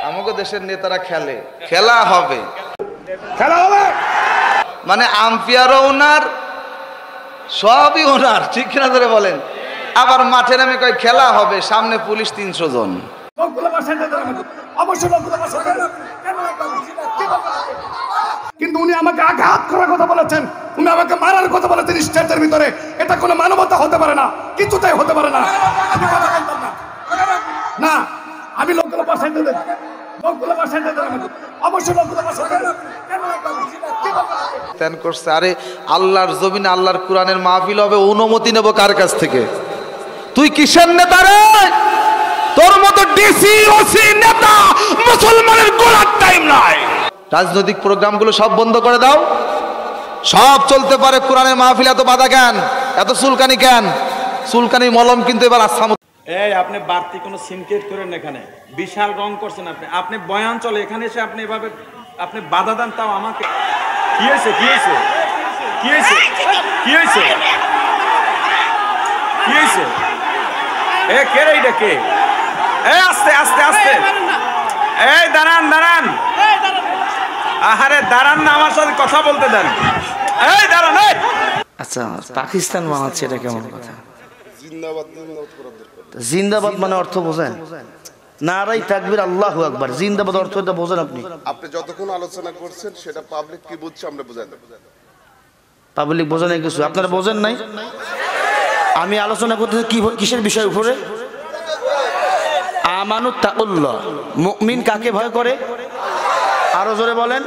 আমাকে দেশের নেতারা খেলা হবে মানে আম্পায়ারও ওনার, সবই ওনার, ঠিক কিনা ধরে বলেন। আবার মাঠে নামে কয় খেলা হবে, সামনে পুলিশ 300 জন। কিন্তু উনি আমাকে আঘাত করার কথা বলেছেন, উনি আমাকে মারার কথা বলেছেন স্টেজের ভিতরে। এটা কোনো মানবতা হতে পারে না, কিছুতেই হতে পারে না। আমি কথা বলতাম না, আমি লোকগুলো পাশাই দেন, লোকগুলো পাশাই দেন, অবশ্যই লোকগুলো পাশাই দেন। তেন করছে, আরে আল্লাহর জমিনে আল্লাহর কোরআনের মাহফিল হবে, অনুমতি নেব কার কাছ থেকে? তুই কিসের নেতা রে? তোর মতো ডিসি ওসি নেতা মুসলমানের গোলার টাইম নাই। রাজনৈতিক প্রোগ্রামগুলো সব বন্ধ করে দাও, সব চলতে পারে। কোরআনের মাহফিল এত বাধা কেন? এত চুলকানি কেন? চুলকানি মলম কিন্তু এবার আসাম। এই আপনি বাড়তি কোনো সিনকেট করেন এখানে, বিশাল রং করছেন আপনি। আপনি বয়ান চলে, এখানে এসে আপনি এভাবে আপনি বাধা দেন, তাও আমাকে। কি হয়েছে? কি হয়েছে? কি হয়েছে? কি হয়েছে? কি হয়েছে? এ কে রে? এটা কে? এ আস্তে আস্তে আস্তে, এই দাঁড়ান দাঁড়ান, আহারে দাঁড়ান না, আমার সাথে কথা বলতে দেন। এই দাঁড়ান। আচ্ছা, পাকিস্তান বানাচ্ছে, এটা কেমন কথা? জিন্দাবাদ মানে অর্থ বোঝেন? নারাই তাকবীর, আল্লাহু আকবার। জিন্দাবাদ অর্থ এটা বোঝেন আপনি? আপনি যতক্ষণ আলোচনা করছেন সেটা পাবলিক কি বুঝছে আমরা বুঝাই দেব। পাবলিক বোঝে না কিছু, আপনারা বোঝেন নাই। আমি আলোচনা করতেছি কিসের বিষয় উপরে? আমানুত তাকুল্লাহ, মুমিন কাকে ভয় করে? আরো জোরে বলেন।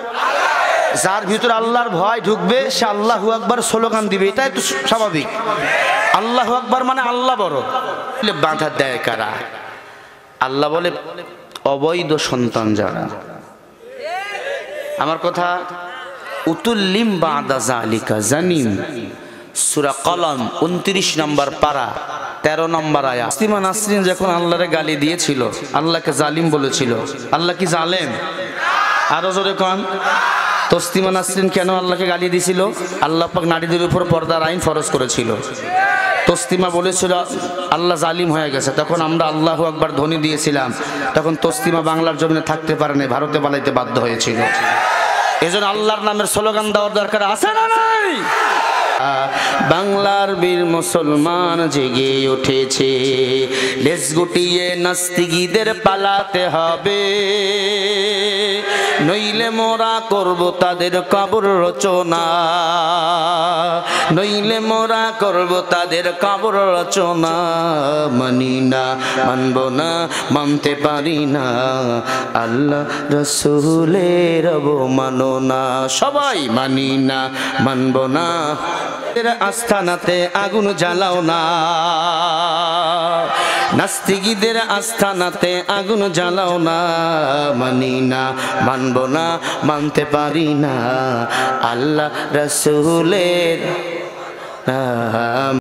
যার ভিতরে আল্লাহর ভয় ঢুকবে সে আল্লাহু আকবার স্লোগান দিবে, এটাই তো স্বাভাবিক। আল্লাহু আকবার মানে আল্লাহ বড়। বাধা দেয় কারা? আল্লাহ বলে অবৈধ সন্তান যারা। আমার কথা, উতুল্লিম বাদা যালিকা জানিম, সূরা কলম 29 নম্বর পারা 13 নম্বর আয়াত। তসলিমা নাসরিন যখন আল্লাহরে গালি দিয়েছিল, আল্লাহকে জালিম বলেছিল। আল্লাহ কি জালেম? আরো জোরে কোন। তসলিমা নাসরিন কেন আল্লাহকে গালি দিয়েছিল? আল্লাহ পাক নারীদের উপর পর্দার আইন ফরজ করেছিল। তসলিমা বলেছিল আল্লাহ জালিম হয়ে গেছে, তখন আমরা আল্লাহু আকবার ধ্বনি দিয়েছিলাম। তখন তসলিমা বাংলার জমিনে থাকতে পারে নাই, ভারতে পালাইতে বাধ্য হয়েছিল। এজন্য আল্লাহর নামের স্লোগান দেওয়ার দরকার আছে না নাই? বাংলার বীর মুসলমান জেগে উঠেছে, লেজ গুটিয়ে নাস্তিকীদের পালাতে হবে, নইলে মোরা করব তাদের কবর রচনা, নইলে মোরা করব তাদের কবর রচনা। মানি না, মানব না, মানতে পারি না, আল্লাহ রাসূলের অবমাননা। সবাই মানি না, মানব না, আস্থানাতে আগুন জ্বালাও না, নাস্তিকীদের আস্থানাতে আগুন জ্বালাও না। মানি না, মানব না, মানতে পারি না, আল্লাহ রাসূলের